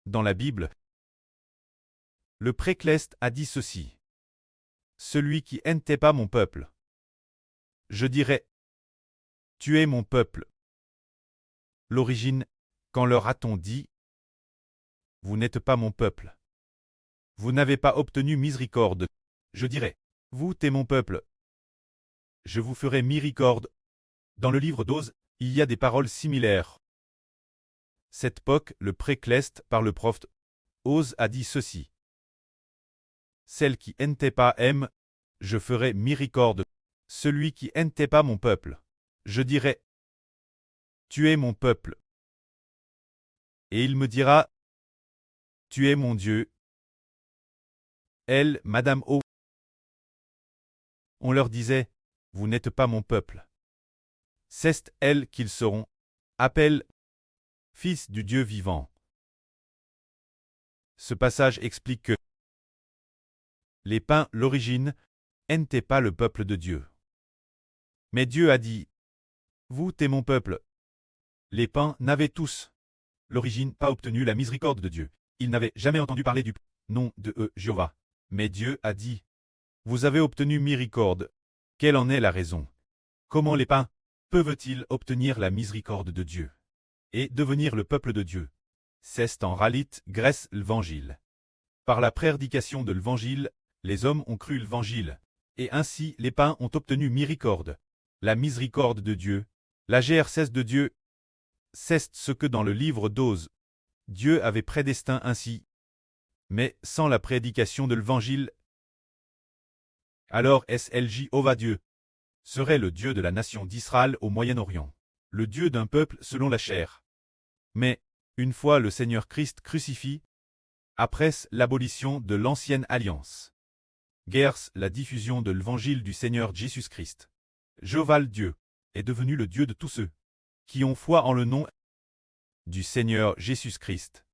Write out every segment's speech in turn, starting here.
Dans la Bible, le précleste a dit ceci. Celui qui n'était pas mon peuple. Je dirais, tu es mon peuple. L'origine, quand leur a-t-on dit, vous n'êtes pas mon peuple. Vous n'avez pas obtenu miséricorde. Je dirais, vous t'es mon peuple. Je vous ferai miséricorde. Dans le livre d'Ose, il y a des paroles similaires. Cette époque, le précleste par le prophète Ose a dit ceci. Celle qui n'était pas aime, je ferai miséricorde. Celui qui n'était pas mon peuple. Je dirai, tu es mon peuple. Et il me dira, tu es mon Dieu. Elle, Madame O. On leur disait, vous n'êtes pas mon peuple. C'est elle qu'ils seront. Appelle, fils du Dieu vivant. Ce passage explique que les païens, l'origine, n'étaient pas le peuple de Dieu. Mais Dieu a dit, vous t'es mon peuple. Les païens n'avaient tous, l'origine, pas obtenu la miséricorde de Dieu. Ils n'avaient jamais entendu parler du nom de Jéhovah. Mais Dieu a dit, vous avez obtenu miséricorde. Quelle en est la raison? Comment les païens peuvent-ils obtenir la miséricorde de Dieu et devenir le peuple de Dieu? C'est en réalité grâce l'Évangile. Par la prédication de l'Évangile, les hommes ont cru l'Évangile, et ainsi les païens ont obtenu miséricorde. La miséricorde de Dieu, la grâce de Dieu, c'est ce que dans le livre d'Ose, Dieu avait prédestiné ainsi. Mais sans la prédication de l'Évangile, alors Jéhovah Dieu serait le Dieu de la nation d'Israël au Moyen-Orient, le Dieu d'un peuple selon la chair. Mais, une fois le Seigneur Christ crucifié, après l'abolition de l'ancienne alliance, guerre la diffusion de l'Évangile du Seigneur Jésus-Christ, Jéhovah le Dieu est devenu le Dieu de tous ceux qui ont foi en le nom du Seigneur Jésus-Christ.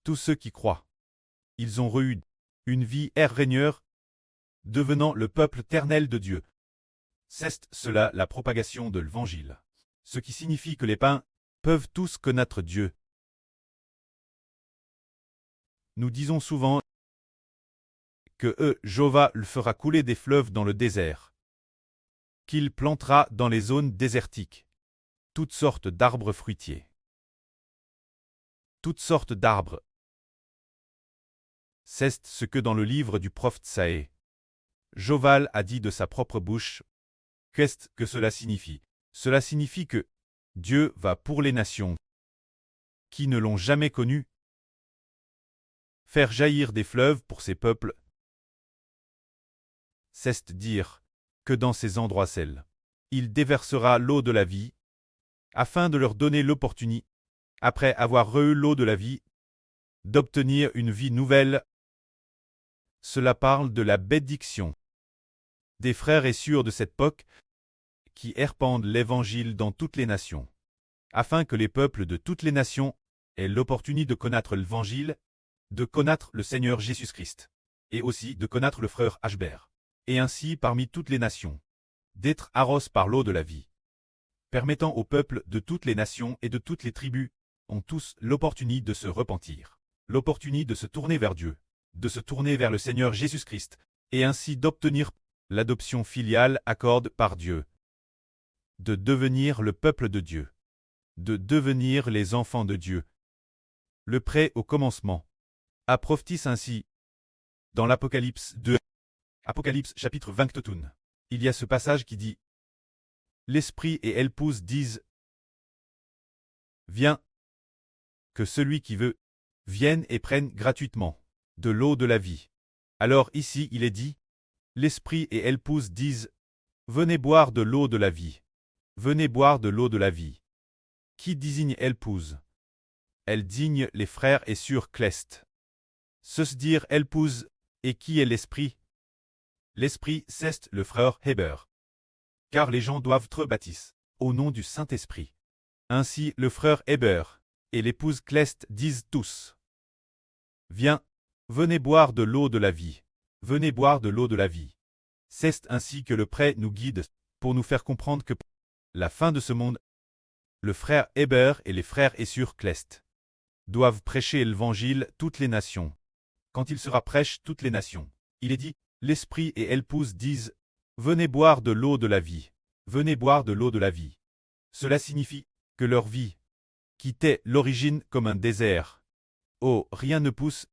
Tous ceux qui croient, ils ont eu une vie régneur, devenant le peuple éternel de Dieu. C'est cela la propagation de l'Évangile, ce qui signifie que les païens peuvent tous connaître Dieu. Nous disons souvent que Jéhovah le fera couler des fleuves dans le désert, qu'il plantera dans les zones désertiques toutes sortes d'arbres fruitiers. Toutes sortes d'arbres. C'est ce que dans le livre du prophète Saë, Jéhovah a dit de sa propre bouche. Qu'est-ce que cela signifie? Cela signifie que Dieu va pour les nations qui ne l'ont jamais connu, faire jaillir des fleuves pour ses peuples. C'est dire que dans ces endroits il déversera l'eau de la vie, afin de leur donner l'opportunité, après avoir eu l'eau de la vie, d'obtenir une vie nouvelle. Cela parle de la bénédiction des frères et sœurs de cette époque qui répandent l'Évangile dans toutes les nations, afin que les peuples de toutes les nations aient l'opportunité de connaître l'Évangile, de connaître le Seigneur Jésus-Christ, et aussi de connaître le frère Ashbert, et ainsi parmi toutes les nations, d'être arrosés par l'eau de la vie, permettant aux peuples de toutes les nations et de toutes les tribus, ont tous l'opportunité de se repentir, l'opportunité de se tourner vers Dieu, de se tourner vers le Seigneur Jésus-Christ, et ainsi d'obtenir l'adoption filiale accordée par Dieu, de devenir le peuple de Dieu, de devenir les enfants de Dieu. Le prêt au commencement a prophétisé ainsi. Dans l'Apocalypse 2, Apocalypse chapitre 21, il y a ce passage qui dit « L'Esprit et l'épouse disent « Viens, que celui qui veut vienne et prenne gratuitement de l'eau de la vie. » Alors ici il est dit « L'Esprit et l'épouse disent « Venez boire de l'eau de la vie. » Venez boire de l'eau de la vie. Qui désigne l'épouse? Elle désigne les frères et sœurs clestes. Ce dire épouse, et qui est l'esprit? L'esprit, c'est le frère Héber. Car les gens doivent être baptisés au nom du Saint-Esprit. Ainsi le frère Héber et l'épouse cleste disent tous. Viens, venez boire de l'eau de la vie. Venez boire de l'eau de la vie. C'est ainsi que le prêt nous guide pour nous faire comprendre que la fin de ce monde, le frère Héber et les frères et sœurs clestes doivent prêcher l'évangile toutes les nations. Quand il sera prêche toutes les nations, il est dit, l'Esprit et l'épouse disent, venez boire de l'eau de la vie, venez boire de l'eau de la vie. Cela signifie que leur vie quittait l'origine comme un désert. Oh, rien ne pousse,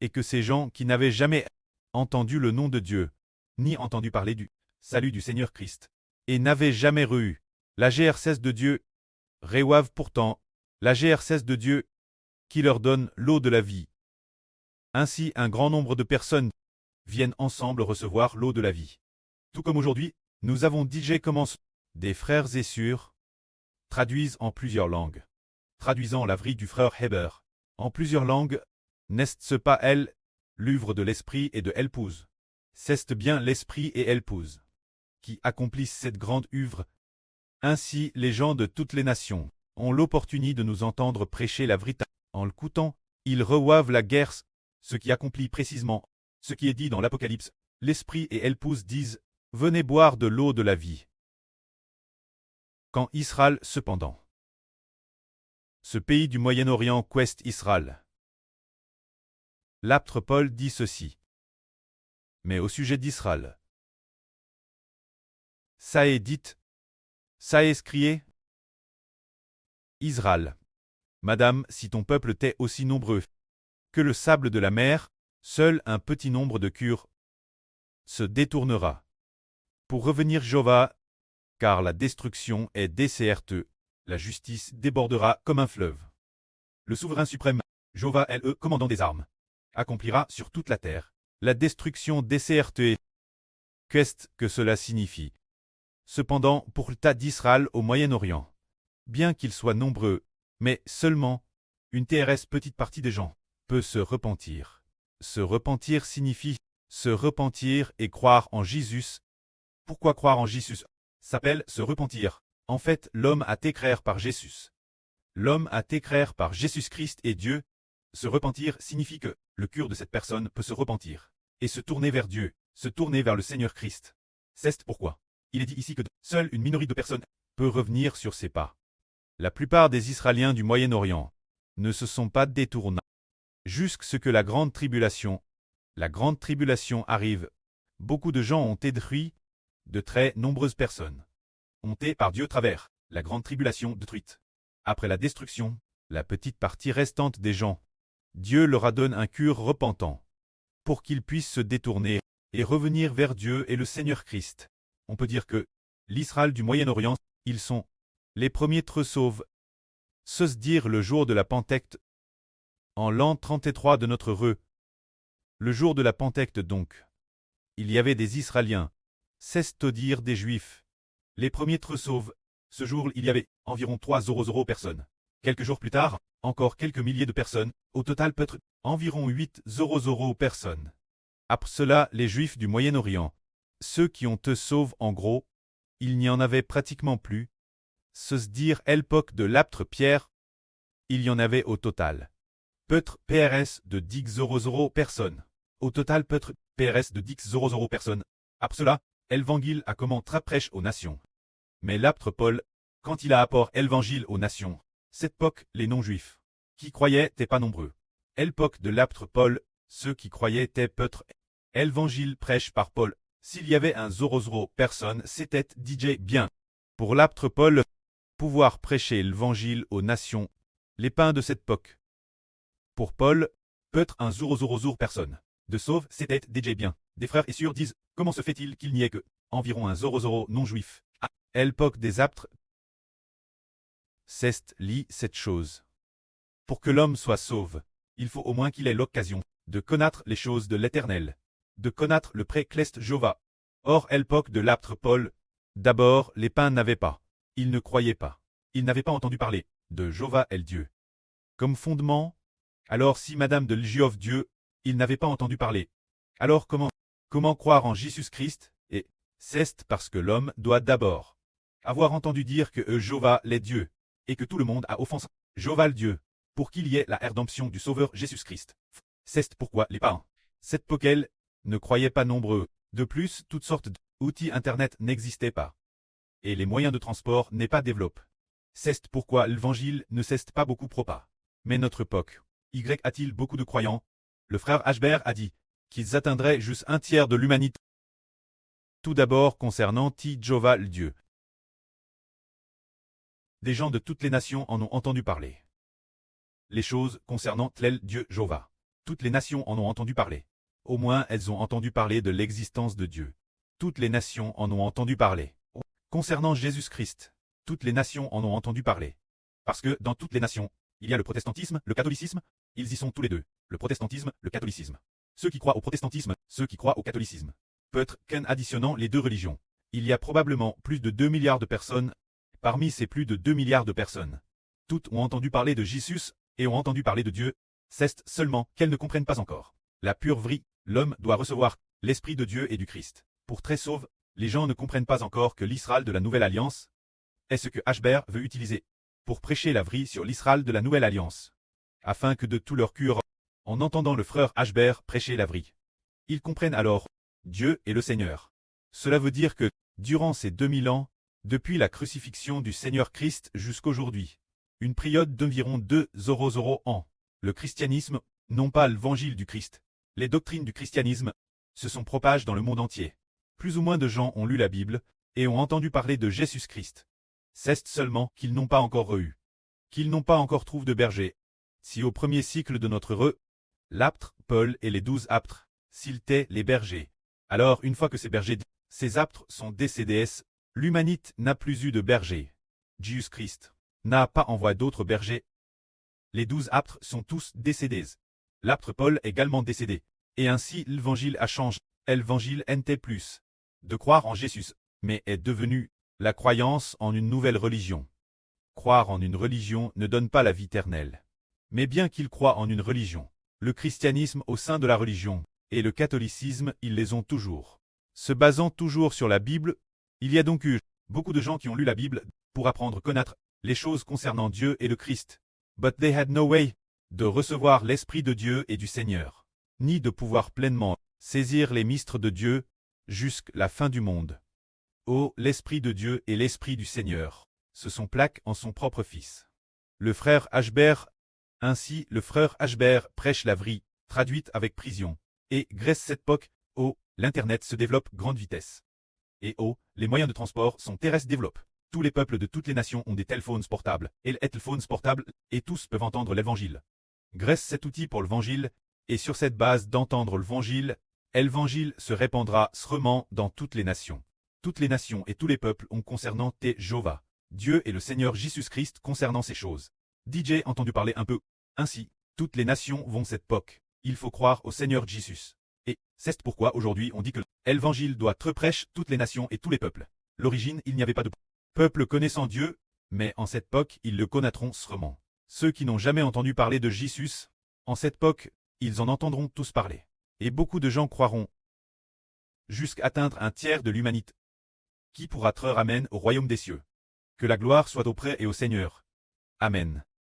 et que ces gens qui n'avaient jamais entendu le nom de Dieu, ni entendu parler du salut du Seigneur Christ, et n'avaient jamais reçu la GR16 de Dieu, reçoivent pourtant la GR16 de Dieu qui leur donne l'eau de la vie. Ainsi, un grand nombre de personnes viennent ensemble recevoir l'eau de la vie. Tout comme aujourd'hui, nous avons DJ commence des frères et sœurs traduisent en plusieurs langues. Traduisant la vie du frère Heber en plusieurs langues, n'est-ce pas elle, l'œuvre de l'esprit et de l'épouse? C'est bien l'esprit et l'épouse qui accomplissent cette grande œuvre. Ainsi, les gens de toutes les nations ont l'opportunité de nous entendre prêcher la vérité. En l'écoutant, ils reçoivent la guerre, ce qui accomplit précisément ce qui est dit dans l'Apocalypse. L'esprit et l'épouse disent, venez boire de l'eau de la vie. Quand Israël, cependant, ce pays du Moyen-Orient qu'est Israël. L'apôtre Paul dit ceci. Mais au sujet d'Israël, ça est dit, ça est écrit. Israël, madame, si ton peuple t'est aussi nombreux que le sable de la mer, seul un petit nombre de cures se détournera. Pour revenir Jéhovah, car la destruction est décerte, la justice débordera comme un fleuve. Le souverain suprême, Jéhovah le commandant des armes, accomplira sur toute la terre la destruction décerte. Qu'est-ce que cela signifie? Cependant, pour le tas d'Israël au Moyen-Orient, bien qu'ils soient nombreux, mais seulement une TRS petite partie des gens peut se repentir. Se repentir signifie se repentir et croire en Jésus. Pourquoi croire en Jésus s'appelle se repentir? En fait, l'homme a été créé par Jésus. L'homme a été créé par Jésus-Christ et Dieu. Se repentir signifie que le cœur de cette personne peut se repentir et se tourner vers Dieu, se tourner vers le Seigneur Christ. C'est pourquoi il est dit ici que seule une minorité de personnes peut revenir sur ses pas. La plupart des Israéliens du Moyen-Orient ne se sont pas détournés. Jusqu'à ce que la grande tribulation arrive, beaucoup de gens ont été détruits, de très nombreuses personnes ont été par Dieu travers la grande tribulation détruite. Après la destruction, la petite partie restante des gens, Dieu leur a donné un cœur repentant, pour qu'ils puissent se détourner et revenir vers Dieu et le Seigneur Christ. On peut dire que l'Israël du Moyen-Orient, ils sont les premiers tre sauves. Se dire le jour de la Pentecôte, en l'an 33 de notre heureux. Le jour de la Pentecôte donc. Il y avait des Israéliens, c'est-à-dire des Juifs. Les premiers tre sauves. Ce jour, il y avait environ 300 personnes. Quelques jours plus tard, encore quelques milliers de personnes. Au total, peut-être environ 800 personnes. Après cela, les Juifs du Moyen-Orient, ceux qui ont te sauvent en gros, il n'y en avait pratiquement plus. Se dire l'époque de l'apôtre Pierre, il y en avait au total. Peut-être PRS de 10 personnes. Au total, peut-être PRS de 10 personnes. Après cela, l'évangile a commencé prêche aux nations. Mais l'apôtre Paul, quand il a apporté l'évangile aux nations, cette époque, les non-juifs, qui croyaient, n'étaient pas nombreux. L'époque de l'apôtre Paul, ceux qui croyaient étaient peut-être. L'évangile prêche par Paul. S'il y avait un 00 personne, c'était DJ bien. Pour l'apôtre Paul, pouvoir prêcher l'évangile aux nations, les pains de cette époque. Pour Paul, peut-être un 00 personne. De sauve, c'était DJ bien. Des frères et sœurs disent, comment se fait-il qu'il n'y ait que environ un 00 non-juif? À l'époque des apôtres, c'est lit cette chose. Pour que l'homme soit sauve, il faut au moins qu'il ait l'occasion de connaître les choses de l'Éternel, de connaître le précleste Jéhovah. Or, l'époque de l'apôtre Paul, d'abord, les pains n'avaient pas. Ils ne croyaient pas. Ils n'avaient pas entendu parler de Jéhovah el Dieu. Comme fondement, alors si Madame de Jéhovah Dieu, ils n'avaient pas entendu parler. Alors comment croire en Jésus-Christ? Et c'est parce que l'homme doit d'abord avoir entendu dire que Jéhovah l'est Dieu, et que tout le monde a offensé Jéhovah le Dieu, pour qu'il y ait la rédemption du Sauveur Jésus-Christ. C'est pourquoi les païens, cette époque ne croyaient pas nombreux. De plus, toutes sortes d'outils Internet n'existaient pas. Et les moyens de transport n'est pas développés. C'est pourquoi l'évangile ne cesse pas beaucoup propas. Mais notre époque, Y a-t-il beaucoup de croyants? Le frère Ashbert a dit qu'ils atteindraient juste un tiers de l'humanité. Tout d'abord concernant Jéhovah le Dieu. Des gens de toutes les nations en ont entendu parler. Les choses concernant tel Dieu Jéhovah. Toutes les nations en ont entendu parler. Au moins elles ont entendu parler de l'existence de Dieu. Toutes les nations en ont entendu parler. Concernant Jésus-Christ, toutes les nations en ont entendu parler. Parce que dans toutes les nations, il y a le protestantisme, le catholicisme, ils y sont tous les deux. Le protestantisme, le catholicisme. Ceux qui croient au protestantisme, ceux qui croient au catholicisme. Peut-être qu'en additionnant les deux religions, il y a probablement plus de 2 milliards de personnes. Parmi ces plus de 2 milliards de personnes, toutes ont entendu parler de Jésus et ont entendu parler de Dieu. C'est seulement qu'elles ne comprennent pas encore. La pure vraie, l'homme doit recevoir l'Esprit de Dieu et du Christ. Pour très sauve, les gens ne comprennent pas encore que l'Israël de la Nouvelle Alliance est ce que Ashbert veut utiliser pour prêcher la vraie sur l'Israël de la Nouvelle Alliance, afin que de tout leur cœur, en entendant le frère Ashbert prêcher la vraie, ils comprennent alors Dieu est le Seigneur. Cela veut dire que, durant ces 2000 ans, depuis la crucifixion du Seigneur Christ jusqu'aujourd'hui, une période d'environ 200 ans, le christianisme, non pas l'évangile du Christ, les doctrines du christianisme, se sont propagées dans le monde entier. Plus ou moins de gens ont lu la Bible et ont entendu parler de Jésus-Christ. C'est seulement qu'ils n'ont pas encore eu, qu'ils n'ont pas encore trouvé de berger. Si au premier cycle de notre l'apôtre Paul et les 12 apôtres, s'ils étaient les bergers, alors une fois que ces apôtres sont décédés, l'humanité n'a plus eu de berger. Jésus-Christ n'a pas envoyé d'autres bergers. Les 12 apôtres sont tous décédés. L'apôtre Paul est également décédé. Et ainsi l'évangile a changé. L'évangile n'était plus de croire en Jésus, mais est devenu la croyance en une nouvelle religion. Croire en une religion ne donne pas la vie éternelle. Mais bien qu'ils croient en une religion, le christianisme au sein de la religion, et le catholicisme, ils les ont toujours. Se basant toujours sur la Bible, il y a donc eu beaucoup de gens qui ont lu la Bible pour apprendre à connaître les choses concernant Dieu et le Christ. But they had no way de recevoir l'Esprit de Dieu et du Seigneur, ni de pouvoir pleinement saisir les mystères de Dieu jusqu'à la fin du monde. Oh, l'Esprit de Dieu et l'Esprit du Seigneur se sont plaqués en son propre Fils. Le frère Ashbert, ainsi le frère Ashbert prêche la vraie, traduite avec précision. Et grâce à cette époque, oh, l'Internet se développe grande vitesse. Et oh, les moyens de transport sont terrestres développent. Tous les peuples de toutes les nations ont des téléphones portables, et les téléphones portables, et tous peuvent entendre l'évangile. Grâce à cet outil pour l'évangile, et sur cette base d'entendre l'évangile se répandra sûrement dans toutes les nations. Toutes les nations et tous les peuples ont concernant Jéhovah, Dieu et le Seigneur Jésus-Christ concernant ces choses. DJ entendu parler un peu. Ainsi, toutes les nations vont cette époque. Il faut croire au Seigneur Jésus. Et c'est pourquoi aujourd'hui on dit que l'évangile doit être prêché toutes les nations et tous les peuples. L'origine, il n'y avait pas de peuple connaissant Dieu, mais en cette époque, ils le connaîtront sûrement. Ceux qui n'ont jamais entendu parler de Jésus, en cette époque, ils en entendront tous parler. Et beaucoup de gens croiront jusqu'à atteindre un tiers de l'humanité. Qui pourra être amène au royaume des cieux. Que la gloire soit auprès et au Seigneur. Amen.